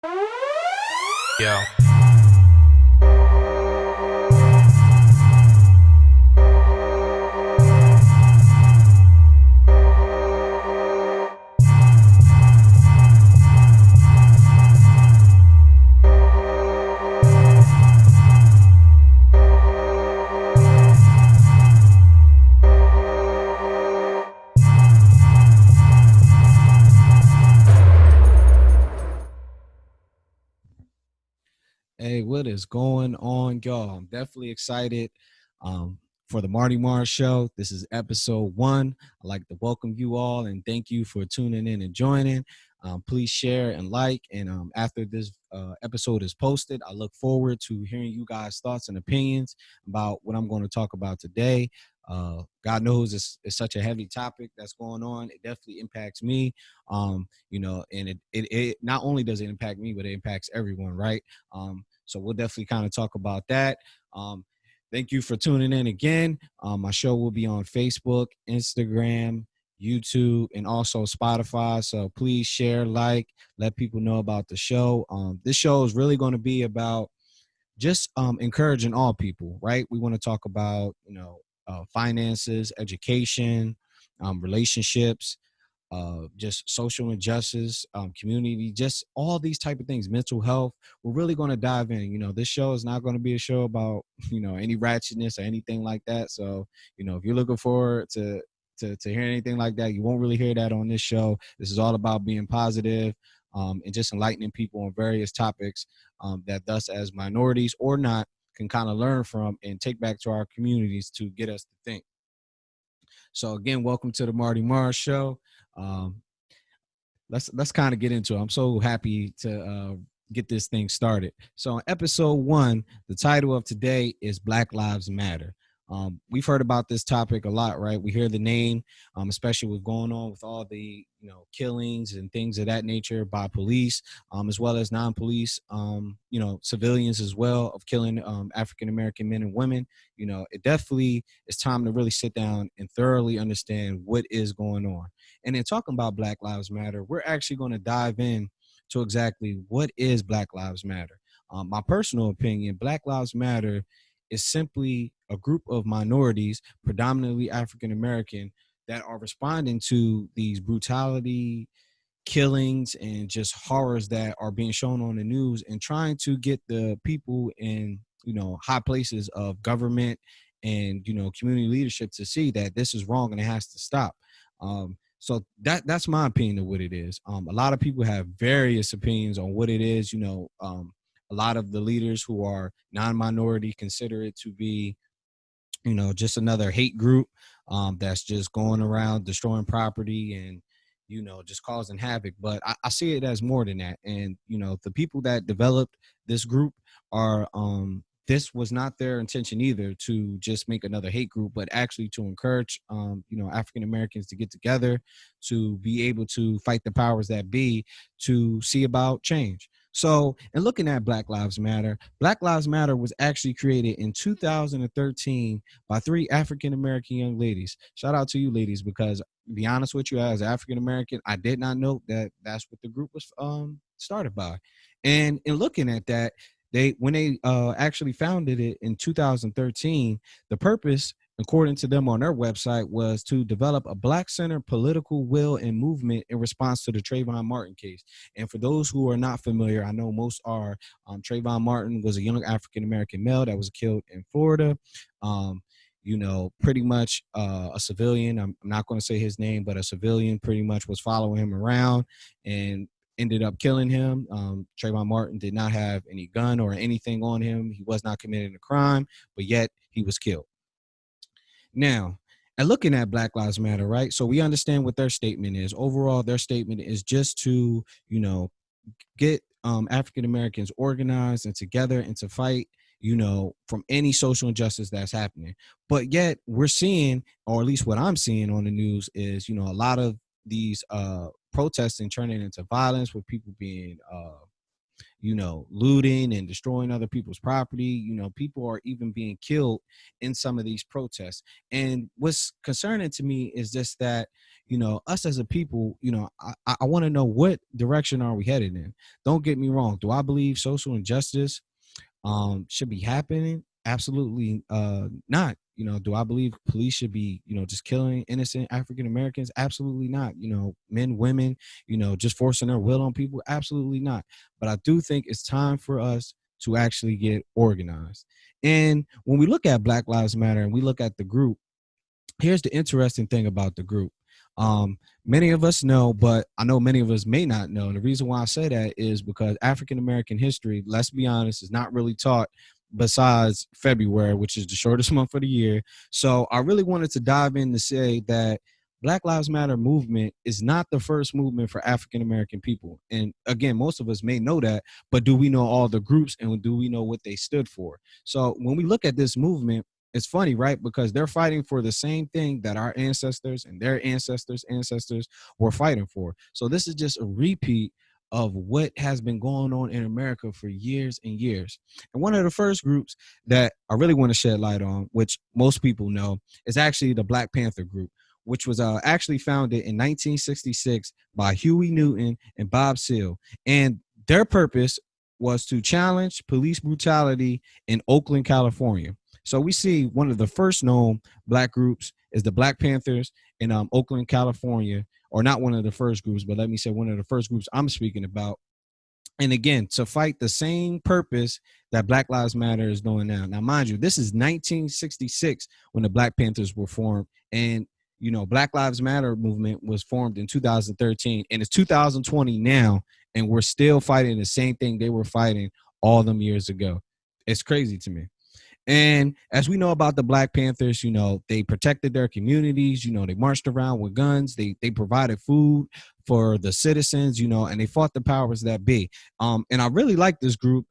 Yo. Hey, what is going on, y'all? I'm definitely excited for the Martymar Show. This is episode 1. I'd like to welcome you all and thank you for tuning in and joining. Please share and like. And after this episode is posted, I look forward to hearing you guys' thoughts and opinions about what I'm going to talk about today. God knows it's such a heavy topic that's going on. It definitely impacts me, and it not only does it impact me, but it impacts everyone, right? So we'll definitely kind of talk about that. Thank you for tuning in again. My show will be on Facebook, Instagram, YouTube, and also Spotify. So please share, like, let people know about the show. This show is really going to be about just encouraging all people, right? We want to talk about, finances, education, relationships, just social injustice, community, just all these type of things, mental health. We're really going to dive in. This show is not going to be a show about, any ratchetness or anything like that. So, if you're looking forward to hear anything like that, you won't really hear that on this show. This is all about being positive, and just enlightening people on various topics that thus as minorities or not can kind of learn from and take back to our communities to get us to think. So again, welcome to the Martymar Show. Um, let's kind of get into it. I'm so happy to get this thing started. So, in episode 1, the title of today is Black Lives Matter. We've heard about this topic a lot, right? We hear the name, especially what's going on with all the killings and things of that nature by police, as well as non-police, civilians as well, of killing African American men and women. It definitely is time to really sit down and thoroughly understand what is going on. And in talking about Black Lives Matter, we're actually going to dive in to exactly what is Black Lives Matter. My personal opinion, Black Lives Matter is simply a group of minorities, predominantly African American, that are responding to these brutality, killings, and just horrors that are being shown on the news, and trying to get the people in high places of government and community leadership to see that this is wrong and it has to stop. So that's my opinion of what it is. A lot of people have various opinions on what it is. A lot of the leaders who are non-minority consider it to be, just another hate group that's just going around destroying property and, just causing havoc. But I see it as more than that. And, the people that developed this group are, this was not their intention either, to just make another hate group, but actually to encourage, African Americans to get together, to be able to fight the powers that be, to see about change. So, in looking at Black Lives Matter was actually created in 2013 by 3 African American young ladies. Shout out to you, ladies, because to be honest with you, as African American, I did not know that that's what the group was started by. And in looking at that, when they actually founded it in 2013, the purpose, according to them on their website, was to develop a Black-centered political will and movement in response to the Trayvon Martin case. And for those who are not familiar, I know most are, Trayvon Martin was a young African-American male that was killed in Florida. Pretty much a civilian. I'm not going to say his name, but a civilian pretty much was following him around and ended up killing him. Trayvon Martin did not have any gun or anything on him. He was not committing a crime, but yet he was killed. Now, and looking at Black Lives Matter, right? So we understand what their statement is. Overall, their statement is just to, get African Americans organized and together and to fight, from any social injustice that's happening. But yet we're seeing, or at least what I'm seeing on the news is, a lot of these protesting turning into violence, with people being looting and destroying other people's property. People are even being killed in some of these protests. And what's concerning to me is just that, us as a people, I want to know, what direction are we headed in? Don't get me wrong. Do I believe social injustice should be happening? Absolutely not. Do I believe police should be, just killing innocent African Americans? Absolutely not. Men, women, just forcing their will on people? Absolutely not. But I do think it's time for us to actually get organized. And when we look at Black Lives Matter and we look at the group, here's the interesting thing about the group. Many of us know, but I know many of us may not know. And the reason why I say that is because African American history, let's be honest, is not really taught besides February, which is the shortest month of the year. So I really wanted to dive in to say that Black Lives Matter movement is not the first movement for African American people. And again, most of us may know that, but do we know all the groups, and do we know what they stood for? So when we look at this movement, it's funny, right? Because they're fighting for the same thing that our ancestors and their ancestors were fighting for. So this is just a repeat of what has been going on in America for years and years. And one of the first groups that I really want to shed light on, which most people know, is actually the Black Panther group, which was actually founded in 1966 by Huey Newton and Bob Seale. And their purpose was to challenge police brutality in Oakland, California. So we see one of the first known Black groups is the Black Panthers in Oakland, California, or not one of the first groups, but let me say one of the first groups I'm speaking about. And again, to fight the same purpose that Black Lives Matter is doing now. Now, mind you, this is 1966 when the Black Panthers were formed. And, Black Lives Matter movement was formed in 2013. And it's 2020 now, and we're still fighting the same thing they were fighting all them years ago. It's crazy to me. And as we know about the Black Panthers, they protected their communities, they marched around with guns, they provided food for the citizens, and they fought the powers that be. And I really like this group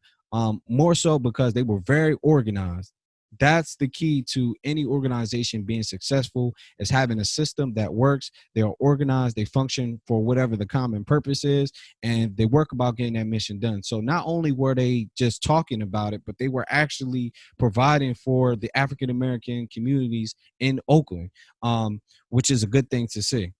more so because they were very organized. That's the key to any organization being successful, is having a system that works. They are organized, they function for whatever the common purpose is, and they work about getting that mission done. So not only were they just talking about it, but they were actually providing for the African American communities in Oakland, which is a good thing to see.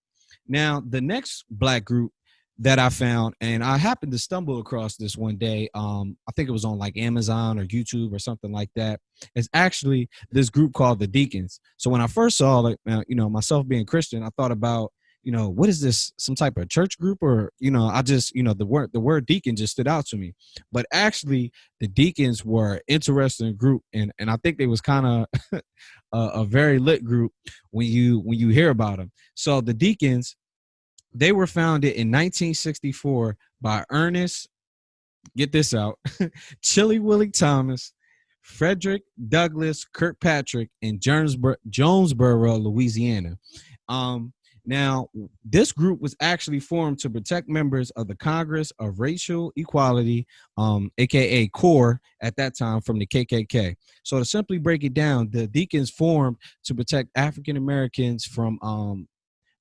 Now, the next Black group that I found, and I happened to stumble across this one day, I think it was on like Amazon or YouTube or something like that, is actually this group called the Deacons. So when I first saw it, myself being Christian, I thought about, what is this, some type of church group? Or, I just, the word deacon just stood out to me. But actually, the Deacons were an interesting group, and I think they was kind of a very lit group when you hear about them. So the Deacons, they were founded in 1964 by Ernest, get this out, Chili Willie Thomas, Frederick Douglass Kirkpatrick, in Jonesboro, Louisiana. Now, this group was actually formed to protect members of the Congress of Racial Equality, aka CORE, at that time, from the KKK. So to simply break it down, the Deacons formed to protect African Americans from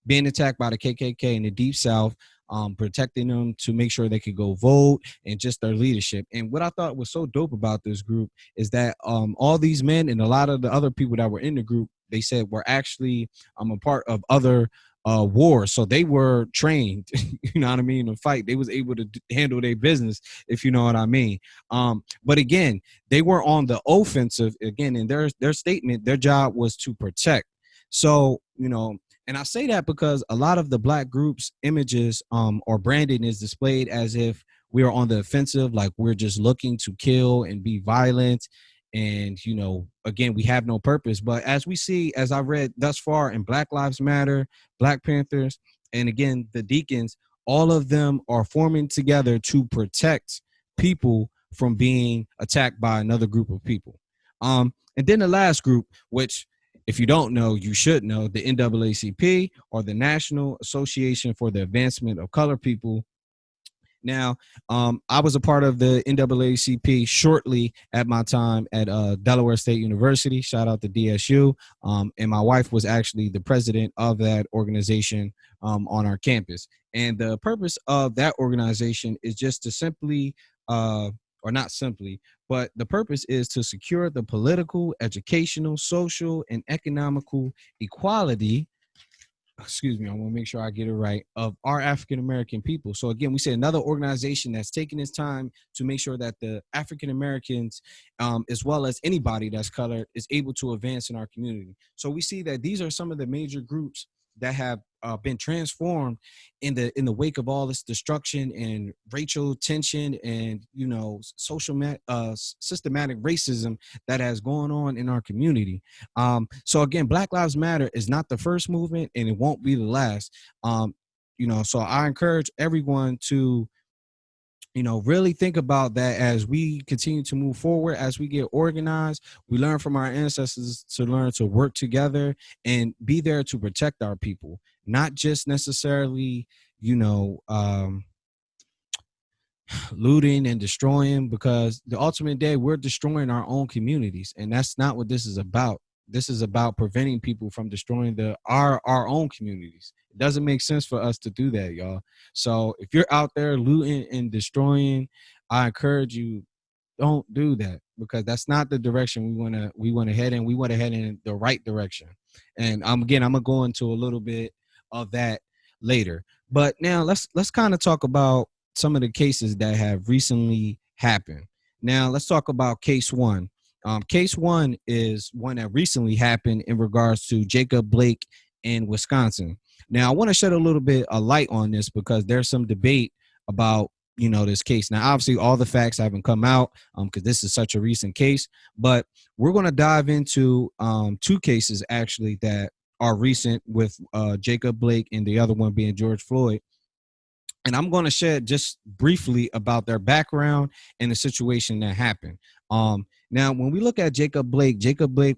being attacked by the KKK in the Deep South, protecting them to make sure they could go vote, and just their leadership. And what I thought was so dope about this group is that all these men and a lot of the other people that were in the group, they said, were actually a part of other wars. So they were trained, you know what I mean, to fight. They was able to handle their business, if you know what I mean. But again, they were on the offensive. Again, in their statement, their job was to protect. So, and I say that because a lot of the Black groups' images or branding is displayed as if we are on the offensive, like we're just looking to kill and be violent. And, again, we have no purpose. But as we see, as I read thus far in Black Lives Matter, Black Panthers, and again, the Deacons, all of them are forming together to protect people from being attacked by another group of people. And then the last group, which, if you don't know, you should know, the NAACP, or the National Association for the Advancement of Colored People. Now, I was a part of the NAACP shortly at my time at Delaware State University. Shout out to DSU. And my wife was actually the president of that organization on our campus. And the purpose of that organization is just to simply or not simply, but the purpose is to secure the political, educational, social, and economical equality, excuse me, I want to make sure I get it right, of our African American people. So again, we say another organization that's taking its time to make sure that the African Americans, as well as anybody that's colored, is able to advance in our community. So we see that these are some of the major groups that have been transformed in the wake of all this destruction and racial tension and systematic racism that has gone on in our community. So again, Black Lives Matter is not the first movement, and it won't be the last. So I encourage everyone to really think about that as we continue to move forward, as we get organized. We learn from our ancestors to learn to work together and be there to protect our people, not just necessarily, looting and destroying, because the ultimate day we're destroying our own communities, and that's not what this is about. This is about preventing people from destroying our own communities. It doesn't make sense for us to do that, y'all. So if you're out there looting and destroying, I encourage you, don't do that, because that's not the direction we want to head in. We want to head in the right direction. And I'm gonna go into a little bit of that later. But now let's kind of talk about some of the cases that have recently happened. Now let's talk about case one. Case one is one that recently happened in regards to Jacob Blake in Wisconsin. Now I want to shed a little bit of light on this because there's some debate about this case. Now obviously all the facts haven't come out because this is such a recent case, but we're going to dive into two cases actually that are recent, with Jacob Blake and the other one being George Floyd. And I'm going to share just briefly about their background and the situation that happened. Now, when we look at Jacob Blake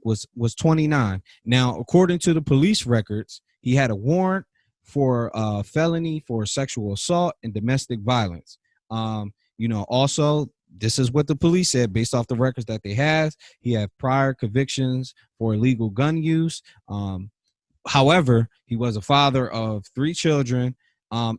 was 29. Now, according to the police records, he had a warrant for felony for sexual assault and domestic violence. Also, this is what the police said based off the records that they have. He had prior convictions for illegal gun use. However, he was a father of 3 children.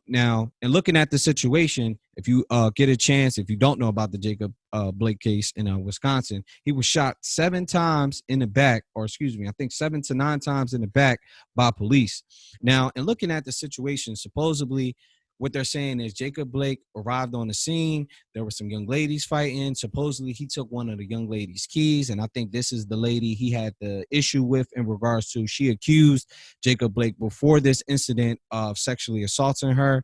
Now, and looking at the situation, if you get a chance, if you don't know about the Jacob Blake case in Wisconsin, he was shot 7 times in the back, or excuse me, I think 7 to 9 times in the back by police. Now, and looking at the situation, supposedly what they're saying is Jacob Blake arrived on the scene. There were some young ladies fighting. Supposedly he took one of the young ladies' keys. And I think this is the lady he had the issue with in regards to, she accused Jacob Blake before this incident of sexually assaulting her.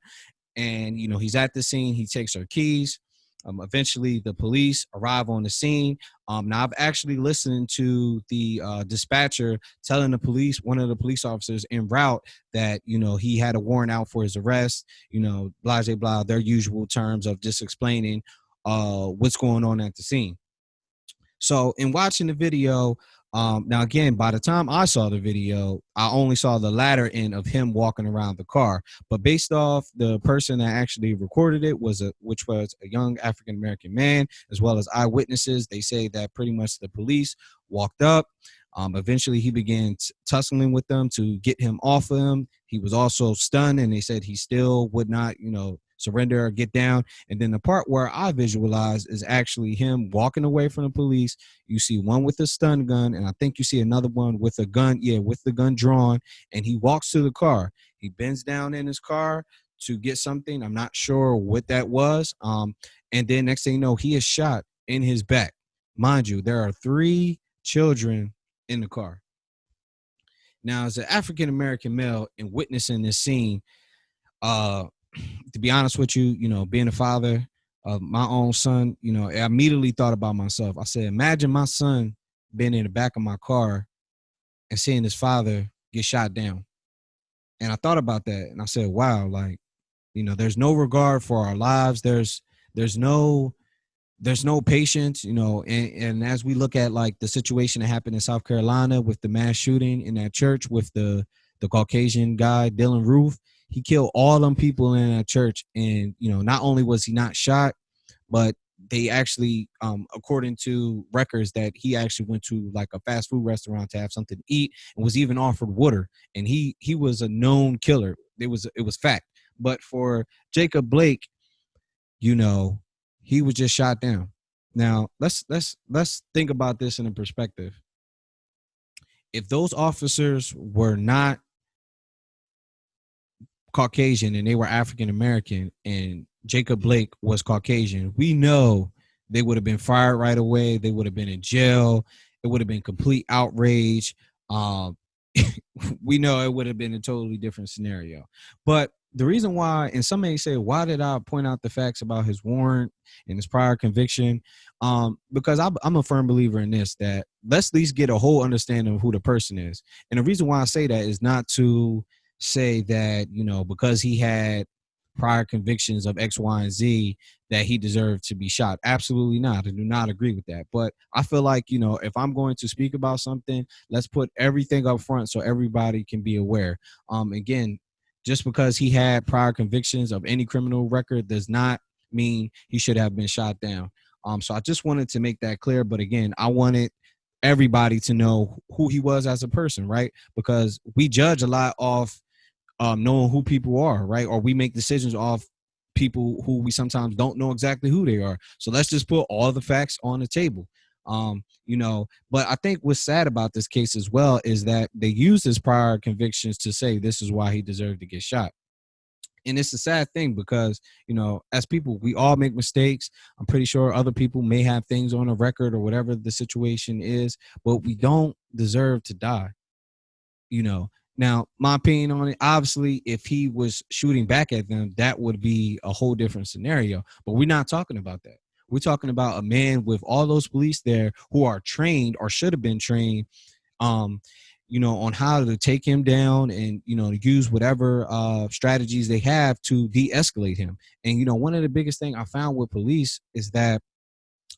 And, he's at the scene. He takes her keys. Eventually, the police arrive on the scene. Now, I've actually listened to the dispatcher telling one of the police officers en route that, he had a warrant out for his arrest, blah, blah, blah, their usual terms of just explaining what's going on at the scene. So in watching the video, now again, by the time I saw the video, I only saw the latter end of him walking around the car. But based off the person that actually recorded it, which was a young African American man, as well as eyewitnesses, they say that pretty much the police walked up. Eventually, he began tussling with them to get him off of him. He was also stunned, and they said he still would not, surrender or get down. And then the part where I visualize is actually him walking away from the police. You see one with a stun gun, and I think you see another one with a gun, with the gun drawn, and he walks to the car. He bends down in his car to get something. I'm not sure what that was. And then next thing you know, he is shot in his back. Mind you, there are 3 children in the car. Now, as an African American male and witnessing this scene, to be honest with you, being a father of my own son, I immediately thought about myself. I said, imagine my son being in the back of my car and seeing his father get shot down. And I thought about that, and I said, wow, there's no regard for our lives. There's no patience, and as we look at like the situation that happened in South Carolina with the mass shooting in that church with the Caucasian guy, Dylan Roof, he killed all them people in that church. And, not only was he not shot, but they actually, according to records, that he actually went to like a fast food restaurant to have something to eat and was even offered water. And he was a known killer. It was fact. But for Jacob Blake, he he was just shot down. Now let's think about this in a perspective. If those officers were not Caucasian and they were African American and Jacob Blake was Caucasian, we know they would have been fired right away. They would have been in jail. It would have been complete outrage. Um, we know it would have been a totally different scenario. But the reason why, and some may say, why did I point out the facts about his warrant and his prior conviction? Because I'm a firm believer in this, that let's at least get a whole understanding of who the person is. And the reason why I say that is not to say that, you know, because he had prior convictions of X, Y, and Z that he deserved to be shot. Absolutely not. I do not agree with that. But I feel like, you know, if I'm going to speak about something, let's put everything up front so everybody can be aware. Again, just because he had prior convictions of any criminal record does not mean he should have been shot down. So I just wanted to make that clear. But again, I wanted everybody to know who he was as a person, right? Because we judge a lot off knowing who people are, right? Or we make decisions off people who we sometimes don't know exactly who they are. So let's just put all the facts on the table. You know, but I think what's sad about this case as well is that they used his prior convictions to say this is why he deserved to get shot. And it's a sad thing because, you know, as people, we all make mistakes. I'm pretty sure other people may have things on a record or whatever the situation is, but we don't deserve to die. You know, now my opinion on it, obviously, if he was shooting back at them, that would be a whole different scenario. But we're not talking about that. We're talking about a man with all those police there who are trained or should have been trained, um, you know, on how to take him down and, you know, use whatever strategies they have to de-escalate him. And, you know, one of the biggest thing I found with police is that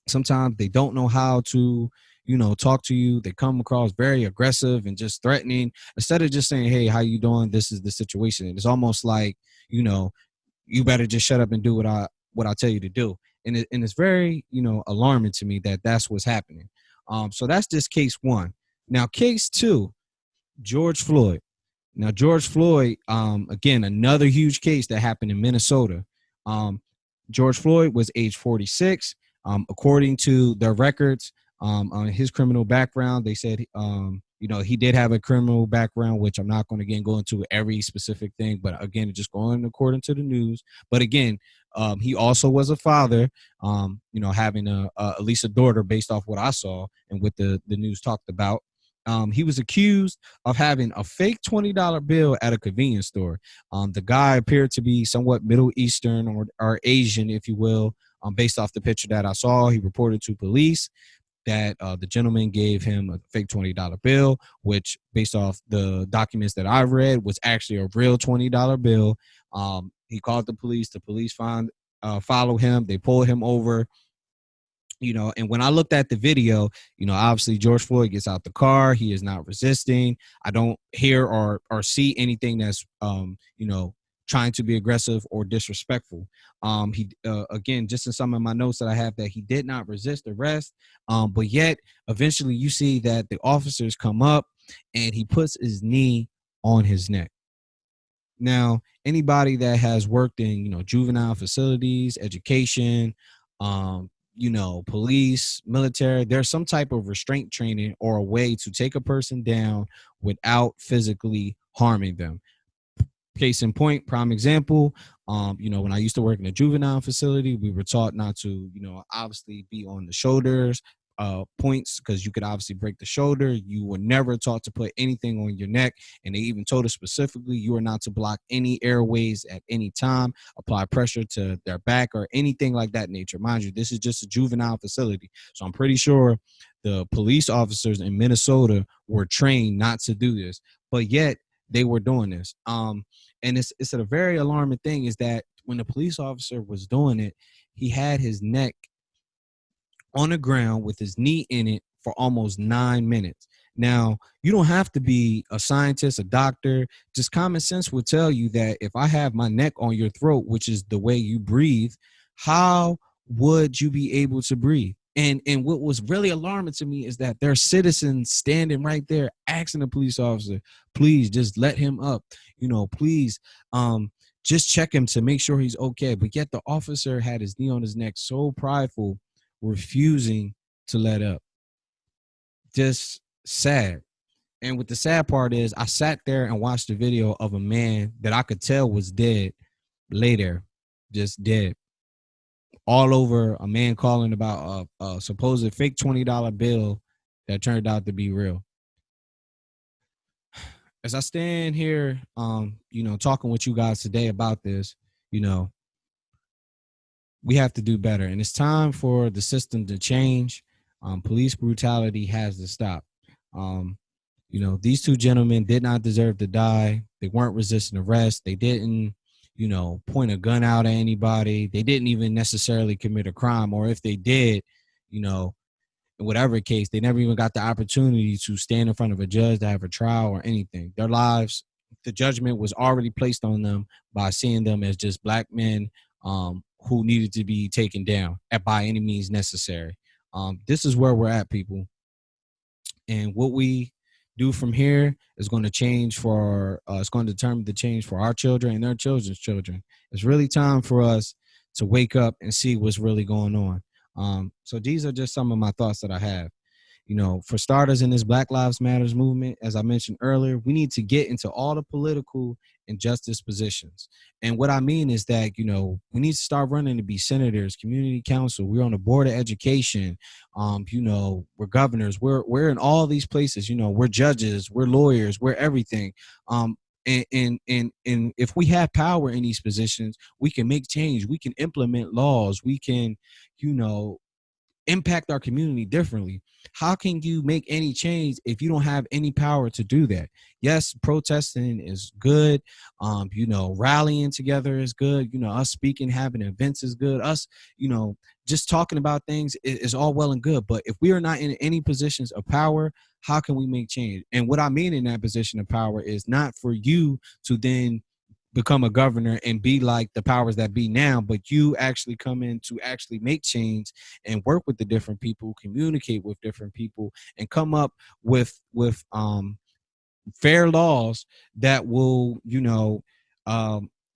sometimes they don't know how to, you know, talk to you. They come across very aggressive and just threatening instead of just saying, hey, how you doing? This is the situation. And it's almost like, you know, you better just shut up and do what I tell you to do. And it's very, you know, alarming to me that that's what's happening. So that's just case one. Now, case two, George Floyd. Now, George Floyd, again, another huge case that happened in Minnesota. George Floyd was age 46. According to their records, on his criminal background, they said, you know, he did have a criminal background, which I'm not going to again go into every specific thing, but again, just going according to the news. But again, he also was a father, you know, having at least a daughter based off what I saw and what the news talked about. He was accused of having a fake $20 bill at a convenience store. The guy appeared to be somewhat Middle Eastern or Asian, if you will, based off the picture that I saw. He reported to police that the gentleman gave him a fake $20 bill, which based off the documents that I've read was actually a real $20 bill. He called the police. The police followed him. They pulled him over. You know, and when I looked at the video, you know, obviously George Floyd gets out the car. He is not resisting. I don't hear or see anything that's, you know, trying to be aggressive or disrespectful. He again, just in some of my notes that I have, that he did not resist arrest. But yet, eventually, you see that the officers come up and he puts his knee on his neck. Now, anybody that has worked in, you know, juvenile facilities, education, you know, police, military, there's some type of restraint training or a way to take a person down without physically harming them. Case in point, prime example, you know, when I used to work in a juvenile facility, we were taught not to, you know, obviously be on the shoulders, points, because you could obviously break the shoulder. You were never taught to put anything on your neck. And they even told us specifically, you are not to block any airways at any time, apply pressure to their back or anything like that nature. Mind you, this is just a juvenile facility. So I'm pretty sure the police officers in Minnesota were trained not to do this, but yet they were doing this. And it's a very alarming thing is that when the police officer was doing it, he had his neck on the ground with his knee in it for almost 9 minutes. Now, you don't have to be a scientist, a doctor. Just common sense will tell you that if I have my neck on your throat, which is the way you breathe, how would you be able to breathe? And what was really alarming to me is that there are citizens standing right there asking the police officer, please just let him up. You know, please, just check him to make sure he's okay. But yet the officer had his knee on his neck, so prideful, refusing to let up. Just sad. And what the sad part is, I sat there and watched the video of a man that I could tell was dead, lay there, just dead. All over a man calling about a supposed fake $20 bill that turned out to be real. As I stand here, talking with you guys today about this, we have to do better. And it's time for the system to change. Police brutality has to stop. These two gentlemen did not deserve to die. They weren't resisting arrest. They didn't, point a gun out at anybody. They didn't even necessarily commit a crime. Or if they did, in whatever case, they never even got the opportunity to stand in front of a judge to have a trial or anything. Their lives, the judgment was already placed on them by seeing them as just black men who needed to be taken down by any means necessary. This is where we're at, people. And what we do from here is going to change it's going to determine the change for our children and their children's children. It's really time for us to wake up and see what's really going on. So these are just some of my thoughts that I have. For starters, in this Black Lives Matters movement, as I mentioned earlier, we need to get into all the political and justice positions. And what I mean is that, we need to start running to be senators, community council. We're on the board of education. We're governors. We're in all these places. We're judges. We're lawyers. We're everything. And if we have power in these positions, we can make change. We can implement laws. We can, impact our community differently. How can you make any change if you don't have any power to do that? Yes, protesting is good. Rallying together is good. Us speaking, having events is good. Us, just talking about things is all well and good. But if we are not in any positions of power, how can we make change? And what I mean in that position of power is not for you to then become a governor and be like the powers that be now, but you actually come in to actually make change and work with the different people, communicate with different people, and come up with fair laws that will,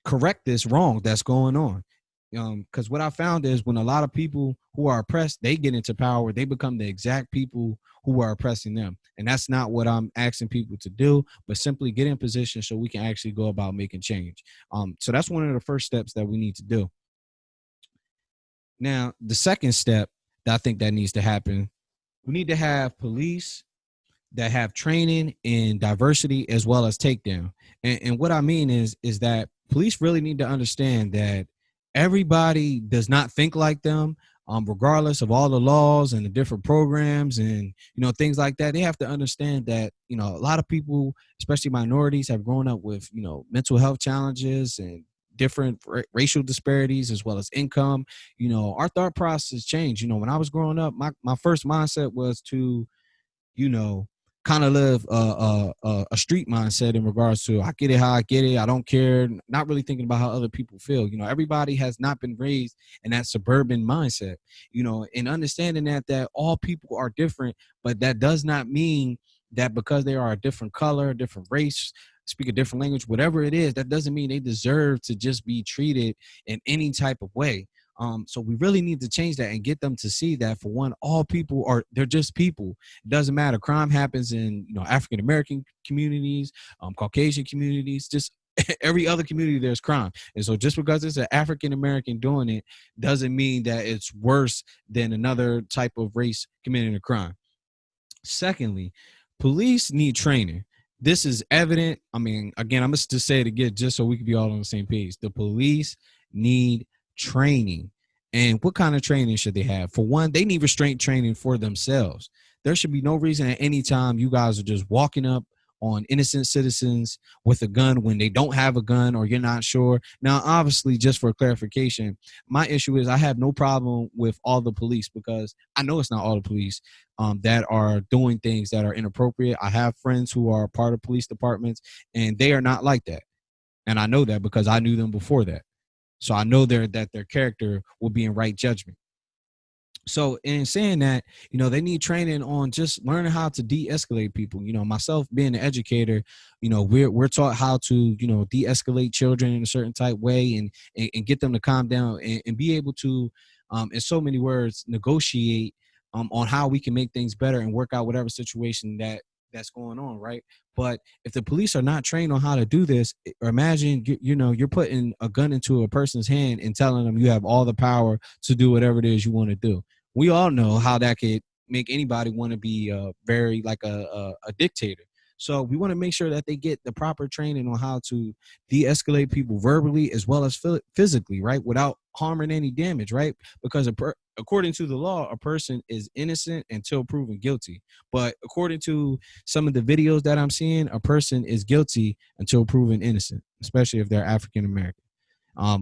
correct this wrong that's going on. Because what I found is when a lot of people who are oppressed, they get into power, they become the exact people who are oppressing them. And that's not what I'm asking people to do, but simply get in position so we can actually go about making change. So that's one of the first steps that we need to do. Now, the second step that I think that needs to happen, we need to have police that have training in diversity as well as takedown. And what I mean is that police really need to understand that everybody does not think like them, regardless of all the laws and the different programs and, things like that. They have to understand that, a lot of people, especially minorities, have grown up with, mental health challenges and different racial disparities as well as income. Our thought process changed. When I was growing up, my first mindset was to, kind of live a street mindset in regards to I get it how I get it. I don't care. Not really thinking about how other people feel. Everybody has not been raised in that suburban mindset, and understanding that all people are different, but that does not mean that because they are a different color, different race, speak a different language, whatever it is, that doesn't mean they deserve to just be treated in any type of way. So we really need to change that and get them to see that, for one, all people they're just people. It doesn't matter. Crime happens in, African American communities, Caucasian communities, just every other community there's crime. And so just because it's an African American doing it doesn't mean that it's worse than another type of race committing a crime. Secondly, police need training. This is evident. I mean, again, I'm just to say it again, just so we can be all on the same page. The police need training. And what kind of training should they have? For one, they need restraint training for themselves. There should be no reason at any time you guys are just walking up on innocent citizens with a gun when they don't have a gun or you're not sure. Now, obviously, just for clarification, my issue is I have no problem with all the police, because I know it's not all the police that are doing things that are inappropriate. I have friends who are part of police departments, and they are not like that. And I know that because I knew them before that. So I know that their character will be in right judgment. So in saying that, they need training on just learning how to de-escalate people. Myself being an educator, we're taught how to, de-escalate children in a certain type way, and get them to calm down, and be able to, in so many words, negotiate on how we can make things better and work out whatever situation that's going on, right? But if the police are not trained on how to do this, or imagine you're putting a gun into a person's hand and telling them you have all the power to do whatever it is you want to do. We all know how that could make anybody want to be very like a dictator. So we want to make sure that they get the proper training on how to de-escalate people verbally as well as physically, right, without harming any damage, right? Because according to the law, a person is innocent until proven guilty. But according to some of the videos that I'm seeing, a person is guilty until proven innocent, especially if they're African American,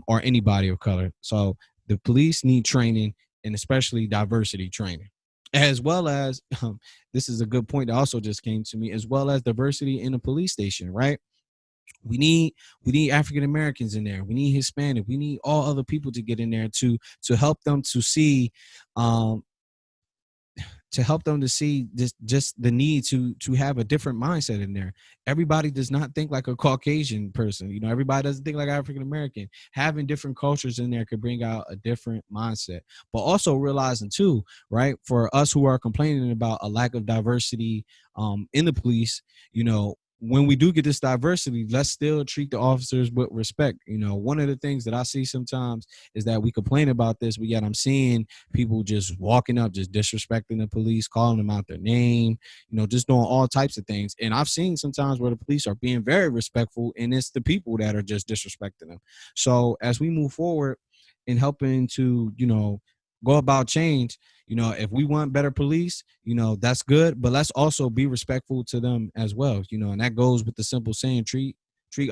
or anybody of color. So the police need training, and especially diversity training, as well as this is a good point that also just came to me, as well as diversity in the police station, right? We need African Americans in there. We need Hispanic. We need all other people to get in there to help them to see, um, this, just the need to have a different mindset in there. Everybody does not think like a Caucasian person. Everybody doesn't think like African American. Having different cultures in there could bring out a different mindset. But also realizing too, right, for us who are complaining about a lack of diversity in the police, when we do get this diversity, let's still treat the officers with respect. One of the things that I see sometimes is that we complain about this, but yet I'm seeing people just walking up, just disrespecting the police, calling them out their name, just doing all types of things. And I've seen sometimes where the police are being very respectful, and it's the people that are just disrespecting them. So as we move forward in helping to, go about change, if we want better police, that's good, but let's also be respectful to them as well, and that goes with the simple saying, treat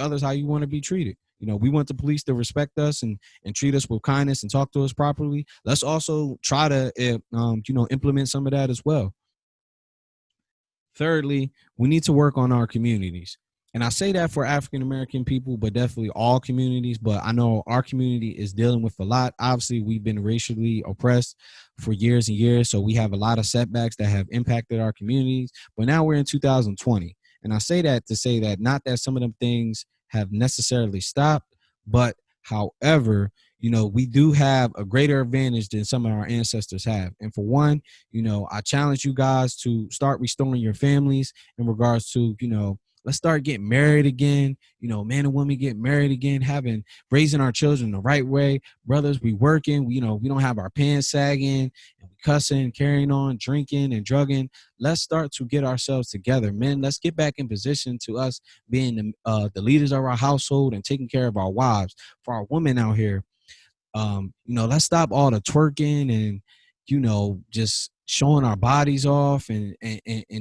others how you want to be treated. We want the police to respect us and treat us with kindness and talk to us properly. Let's also try to, implement some of that as well. Thirdly, we need to work on our communities. And I say that for African American people, but definitely all communities. But I know our community is dealing with a lot. Obviously, we've been racially oppressed for years and years. So we have a lot of setbacks that have impacted our communities. But now we're in 2020. And I say that to say that not that some of them things have necessarily stopped, but however, we do have a greater advantage than some of our ancestors have. And for one, I challenge you guys to start restoring your families in regards to, let's start getting married again. Man and woman get married again, raising our children the right way. Brothers, we working. We don't have our pants sagging and we cussing, carrying on, drinking and drugging. Let's start to get ourselves together, men. Let's get back in position to us being the leaders of our household and taking care of our wives. For our women out here, let's stop all the twerking and, just showing our bodies off and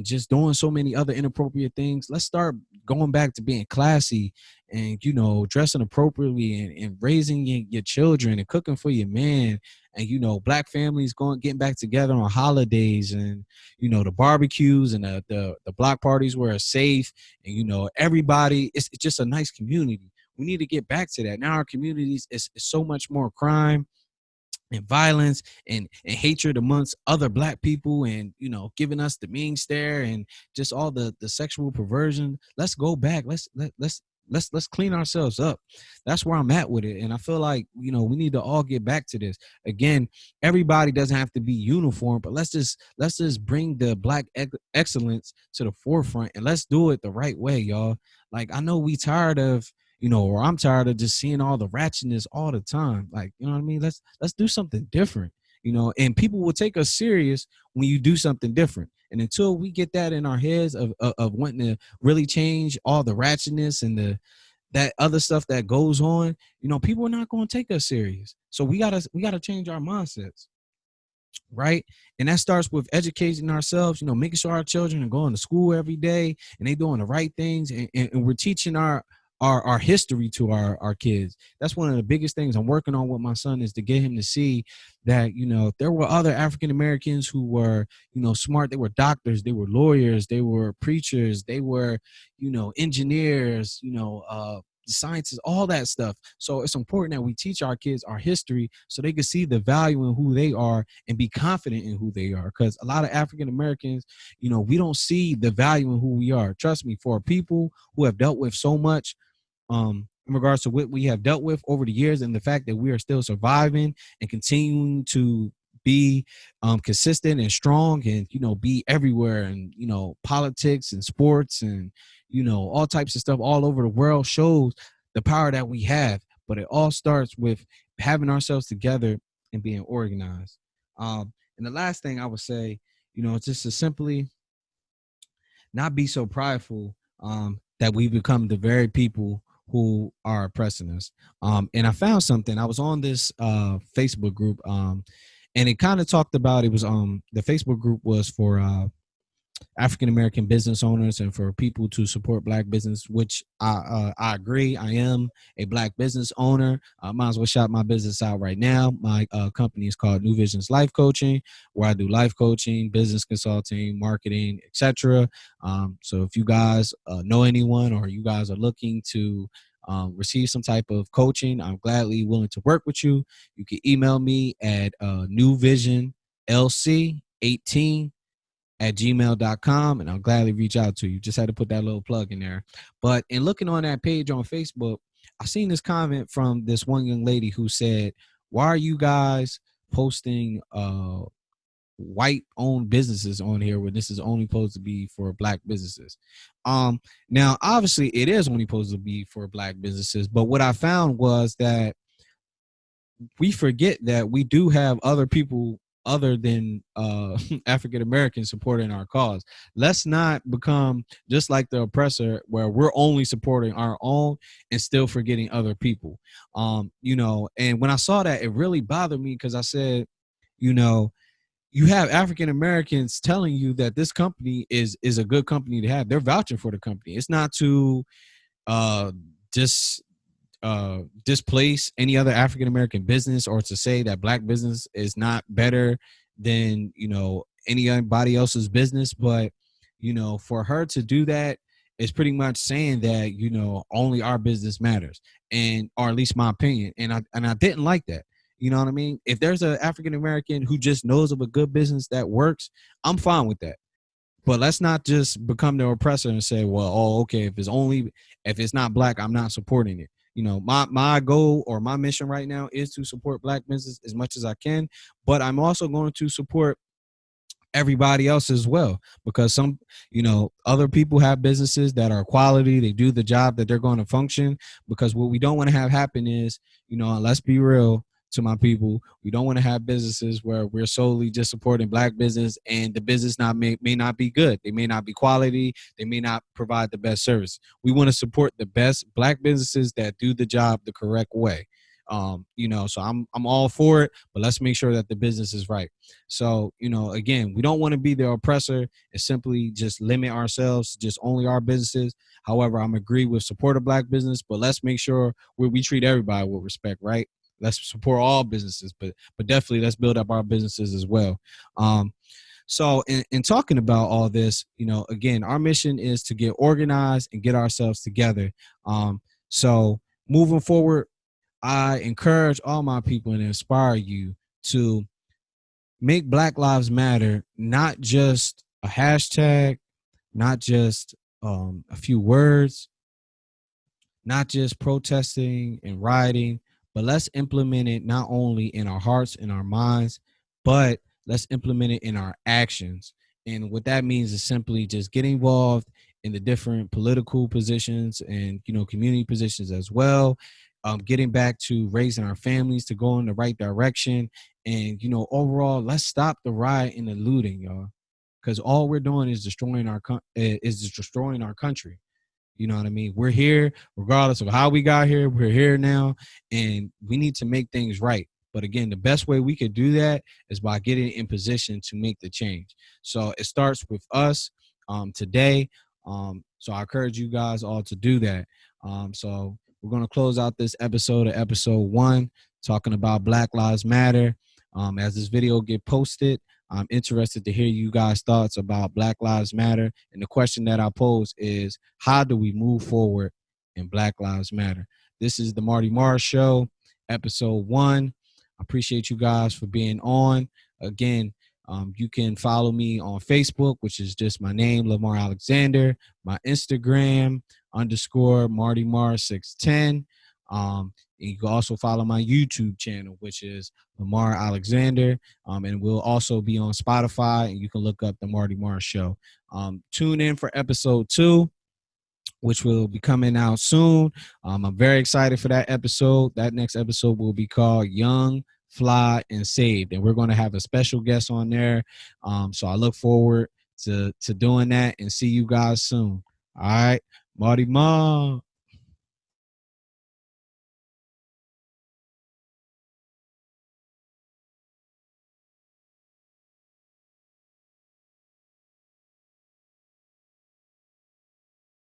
just doing so many other inappropriate things. Let's start going back to being classy and, dressing appropriately and raising your children and cooking for your man. And, black families getting back together on holidays and, the barbecues and the block parties where it's safe. And, everybody, it's just a nice community. We need to get back to that. Now our communities is so much more crime and violence and hatred amongst other black people, and giving us the mean stare and just all the sexual perversion. Let's go back. Let's clean ourselves up. That's where I'm at with it. And I feel like, we need to all get back to this. Again, everybody doesn't have to be uniform, but let's just bring the black excellence to the forefront, and let's do it the right way, y'all. Like, I know we tired of, or I'm tired of just seeing all the ratchetness all the time. Like, you know what I mean? Let's do something different, and people will take us serious when you do something different. And until we get that in our heads of wanting to really change all the ratchetness and that other stuff that goes on, people are not going to take us serious. So we gotta change our mindsets. Right. And that starts with educating ourselves, making sure our children are going to school every day and they doing the right things. And we're teaching our history to our kids. That's one of the biggest things I'm working on with my son, is to get him to see that, there were other African Americans who were, smart. They were doctors, they were lawyers, they were preachers, they were, engineers, sciences, all that stuff. So it's important that we teach our kids our history so they can see the value in who they are and be confident in who they are. Because a lot of African Americans, we don't see the value in who we are. Trust me, for people who have dealt with so much in regards to what we have dealt with over the years, and the fact that we are still surviving and continuing to be consistent and strong, and be everywhere, and politics and sports and all types of stuff all over the world, shows the power that we have. But it all starts with having ourselves together and being organized. And the last thing I would say, just to simply not be so prideful that we become the very people who are oppressing us. And I found something. I was on this Facebook group, and it kind of talked about, it was the Facebook group was for African American business owners and for people to support Black business, which I agree. I am a Black business owner. I might as well shout my business out right now. My company is called New Visions Life Coaching, where I do life coaching, business consulting, marketing, etc. So if you guys know anyone, or you guys are looking to receive some type of coaching, I'm gladly willing to work with you. You can email me at newvisionlc18@gmail.com, and I'll gladly reach out to you. Just had to put that little plug in there. But in looking on that page on Facebook, I seen this comment from this one young lady who said, why are you guys posting white owned businesses on here when this is only supposed to be for Black businesses? Now obviously it is only supposed to be for Black businesses, but what I found was that we forget that we do have other people other than African Americans supporting our cause. Let's not become just like the oppressor, where we're only supporting our own and still forgetting other people. And when I saw that, it really bothered me, because I said, you have African Americans telling you that this company is a good company to have. They're vouching for the company. It's not to just displace any other African American business, or to say that Black business is not better than anybody else's business. But for her to do that is pretty much saying that only our business matters, and or at least my opinion. And I didn't like that. You know what I mean? If there's an African American who just knows of a good business that works, I'm fine with that. But let's not just become the oppressor and say, well, okay, if it's not Black, I'm not supporting it. My goal or my mission right now is to support Black business as much as I can, but I'm also going to support everybody else as well, because some other people have businesses that are quality. They do the job that they're going to function. Because what we don't want to have happen is, let's be real to my people, we don't want to have businesses where we're solely just supporting Black business, and the business may not be good. They may not be quality. They may not provide the best service. We want to support the best Black businesses that do the job the correct way. So I'm all for it, but let's make sure that the business is right. So, again, we don't want to be the oppressor and simply just limit ourselves to just only our businesses. However, I'm agree with support of Black business, but let's make sure we treat everybody with respect, right? Let's support all businesses, but definitely let's build up our businesses as well. So in talking about all this, again, our mission is to get organized and get ourselves together. So moving forward, I encourage all my people and inspire you to make Black Lives Matter not just a hashtag, not just a few words, not just protesting and rioting, but let's implement it not only in our hearts and our minds, but let's implement it in our actions. And what that means is simply just get involved in the different political positions and, community positions as well. Getting back to raising our families to go in the right direction. And, overall, let's stop the riot and the looting, y'all. Because all we're doing is destroying our country. You know what I mean? We're here, regardless of how we got here. We're here now, and we need to make things right. But again, the best way we could do that is by getting in position to make the change. So it starts with us today. So I encourage you guys all to do that. So we're going to close out this episode of episode 1, talking about Black Lives Matter. As this video get posted, I'm interested to hear you guys' thoughts about Black Lives Matter. And the question that I pose is, how do we move forward and Black Lives Matter. This is the Martymar Show, episode 1. I appreciate you guys for being on. Again, you can follow me on Facebook, which is just my name, Lamar Alexander. My Instagram, _Martymar610. You can also follow my YouTube channel, which is Lamar Alexander. And we'll also be on Spotify, and you can look up the Martymar Show. Tune in for episode 2, which will be coming out soon. I'm very excited for that episode. That next episode will be called Young, Fly, and Saved. And we're going to have a special guest on there. So I look forward to doing that and see you guys soon. All right. Martymar.